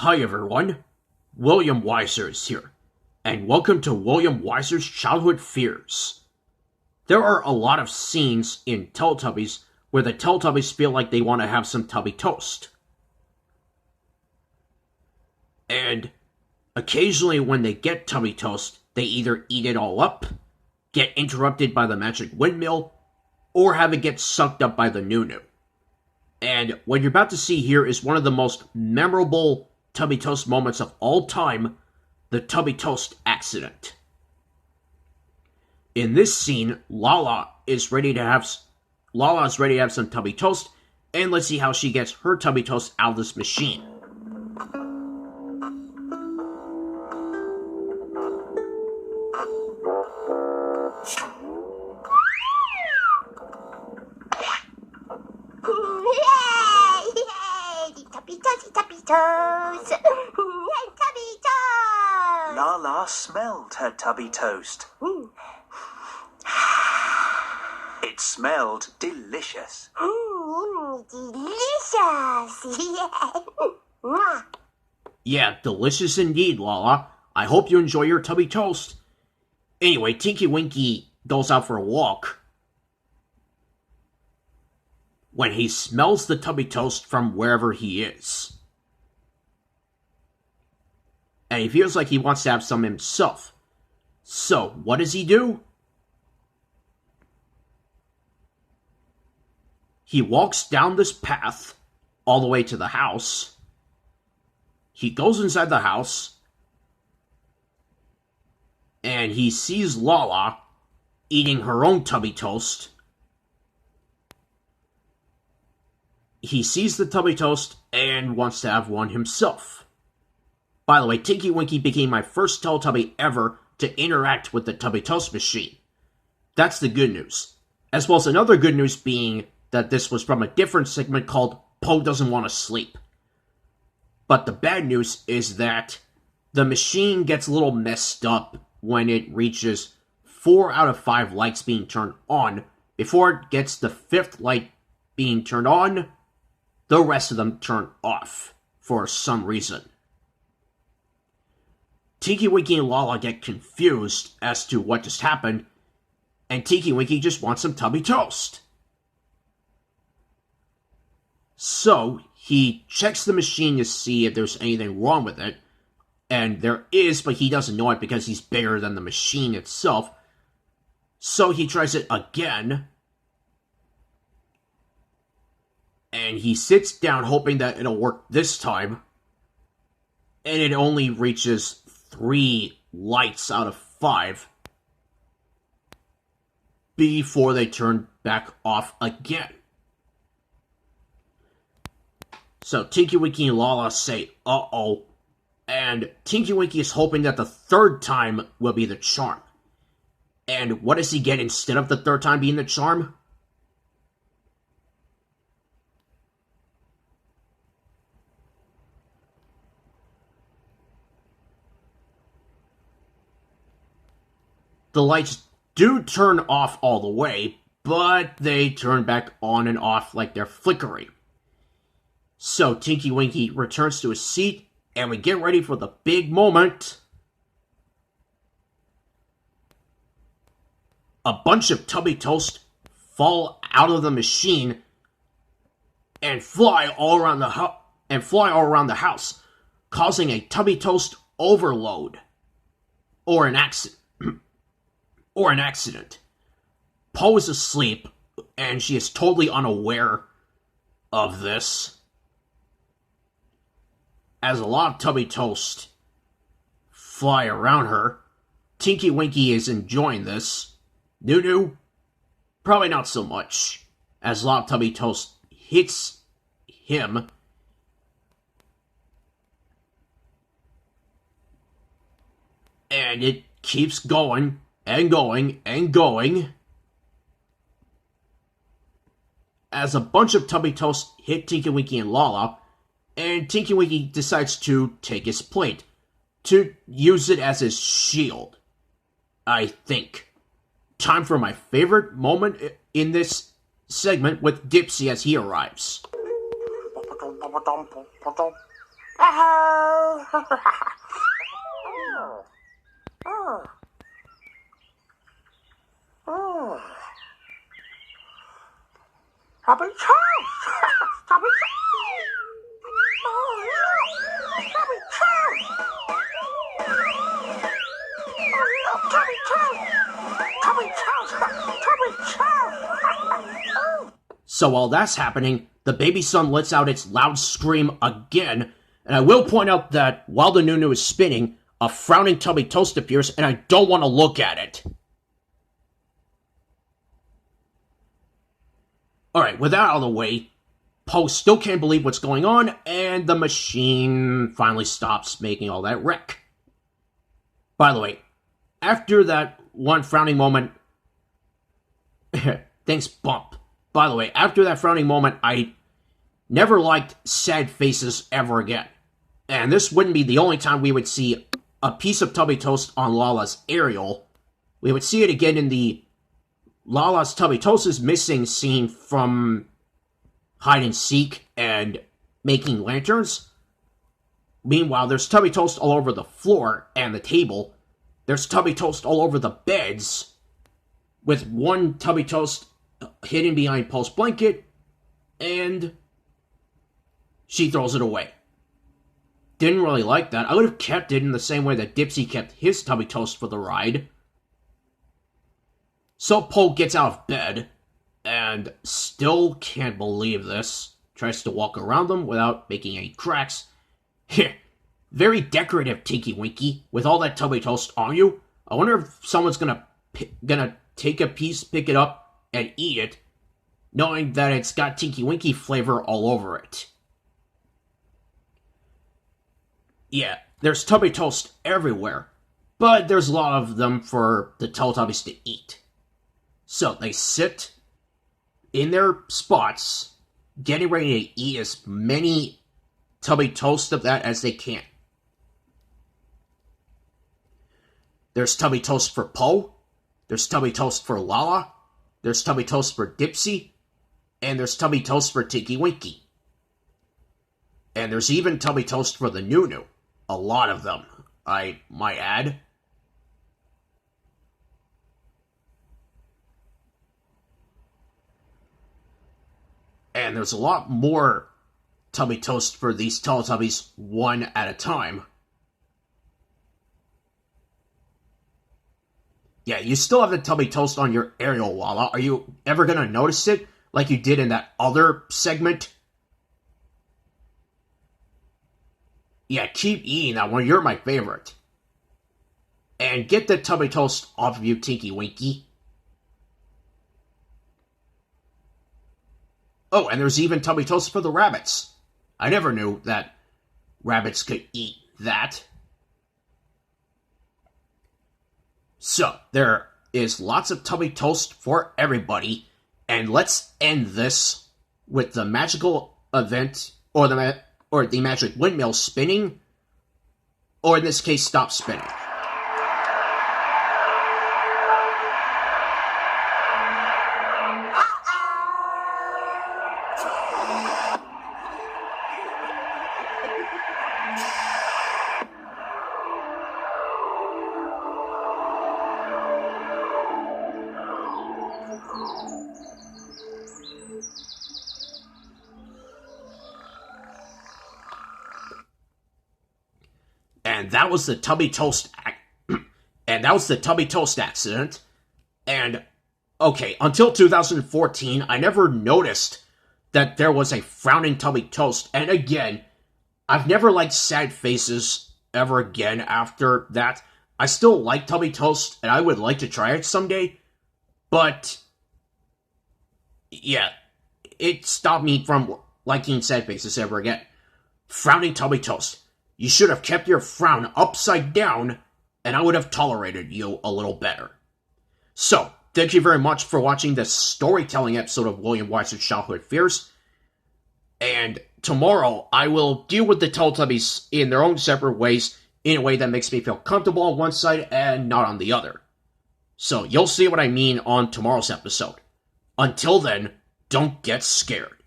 Hi everyone, William Weyser is here, and welcome to William Weyser's Childhood Fears. There are a lot of scenes in Teletubbies where the Teletubbies feel like they want to have some Tubby Toast. And occasionally when they get Tubby Toast, they either eat it all up, get interrupted by the magic windmill, or have it get sucked up by the Nunu. And what you're about to see here is one of the most memorable Tubby Toast moments of all time, the Tubby Toast accident. In this scene, Laa-Laa is ready to have some Tubby Toast, and let's see how she gets her Tubby Toast out of this machine. Laa-Laa smelled her Tubby Toast. It smelled delicious. Delicious! Yeah, delicious indeed, Laa-Laa. I hope you enjoy your Tubby Toast. Anyway, Tinky Winky goes out for a walk when he smells the Tubby Toast from wherever he is. And he feels like he wants to have some himself. So, what does he do? He walks down this path all the way to the house. He goes inside the house, and he sees Laa-Laa eating her own Tubby Toast. He sees the Tubby Toast and wants to have one himself. By the way, Tinky Winky became my first Teletubby ever to interact with the Tubby Toast machine. That's the good news. As well as another good news being that this was from a different segment called Poe Doesn't Want to Sleep. But the bad news is that the machine gets a little messed up when it reaches 4 out of 5 lights being turned on. Before it gets the 5th light being turned on, the rest of them turn off for some reason. Tinky Winky and Laa-Laa get confused as to what just happened, and Tinky Winky just wants some Tubby Toast. So, he checks the machine to see if there's anything wrong with it, and there is, but he doesn't know it because he's bigger than the machine itself. So he tries it again, and he sits down hoping that it'll work this time, and it only reaches 3 lights out of 5 before they turn back off again. So Tinky Winky and Laa-Laa say, uh-oh, and Tinky Winky is hoping that the 3rd time will be the charm. And what does he get instead of the 3rd time being the charm? The lights do turn off all the way, but they turn back on and off like they're flickering. So Tinky Winky returns to his seat, and we get ready for the big moment. A bunch of Tubby Toast fall out of the machine and fly all around the house, causing a Tubby Toast overload or an accident. Poe is asleep, and she is totally unaware of this, as a lot of Tubby Toast fly around her. Tinky Winky is enjoying this. Nunu, probably not so much, as a lot of Tubby Toast hits him. And it keeps going and going and going, as a bunch of Tubby Toast hit Tinky Winky and Laa-Laa, and Tinky Winky decides to take his plate, to use it as his shield, I think. Time for my favorite moment in this segment with Dipsy as he arrives. Oh, Tubby Toast! Tubby Toast! Oh, look! Tubby Toast! Oh, look, Tubby Toast! Tubby Toast! Tubby Toast! So while that's happening, the baby sun lets out its loud scream again, and I will point out that while the Nunu is spinning, a frowning Tubby Toast appears, and I don't want to look at it. Alright, with that out of the way, Poe still can't believe what's going on, and the machine finally stops making all that wreck. By the way, after that one frowning moment... Thanks, Bump. By the way, after that frowning moment, I never liked sad faces ever again. And this wouldn't be the only time we would see a piece of Tubby Toast on Laa-Laa's aerial. We would see it again in the Laa-Laa's Tubby Toast is missing scene from hide and seek and making lanterns. Meanwhile, there's Tubby Toast all over the floor and the table. There's Tubby Toast all over the beds, with one Tubby Toast hidden behind Poe's blanket, and she throws it away. Didn't really like that. I would have kept it in the same way that Dipsy kept his Tubby Toast for the ride. So Poe gets out of bed, and still can't believe this. Tries to walk around them without making any cracks. Very decorative, Tinky Winky, with all that Tubby Toast on you. I wonder if someone's gonna take a piece, pick it up, and eat it, knowing that it's got Tinky Winky flavor all over it. Yeah, there's Tubby Toast everywhere, but there's a lot of them for the Teletubbies to eat. So they sit in their spots, getting ready to eat as many Tubby Toast of that as they can. There's Tubby Toast for Poe, there's Tubby Toast for Laa-Laa, there's Tubby Toast for Dipsy, and there's Tubby Toast for Tinky Winky. And there's even Tubby Toast for the Nunu. A lot of them, I might add. And there's a lot more Tubby Toast for these Teletubbies, one at a time. Yeah, you still have the Tubby Toast on your aerial, Laa-Laa. Are you ever going to notice it like you did in that other segment? Yeah, keep eating that one. You're my favorite. And get the Tubby Toast off of you, Tinky Winky. Oh, and there's even Tubby Toast for the rabbits. I never knew that rabbits could eat that. So, there is lots of Tubby Toast for everybody. And let's end this with the magical event, or the magic windmill spinning, or in this case, stop spinning. And that was the Tubby Toast accident. And okay, until 2014, I never noticed that there was a frowning Tubby Toast. And again, I've never liked sad faces ever again after that. I still like Tubby Toast, and I would like to try it someday. But yeah, it stopped me from liking sad faces ever again. Frowning Tubby Toast. You should have kept your frown upside down, and I would have tolerated you a little better. So, thank you very much for watching this storytelling episode of William Weyser's Childhood Fears. And tomorrow, I will deal with the Teletubbies in their own separate ways, in a way that makes me feel comfortable on one side and not on the other. So, you'll see what I mean on tomorrow's episode. Until then, don't get scared.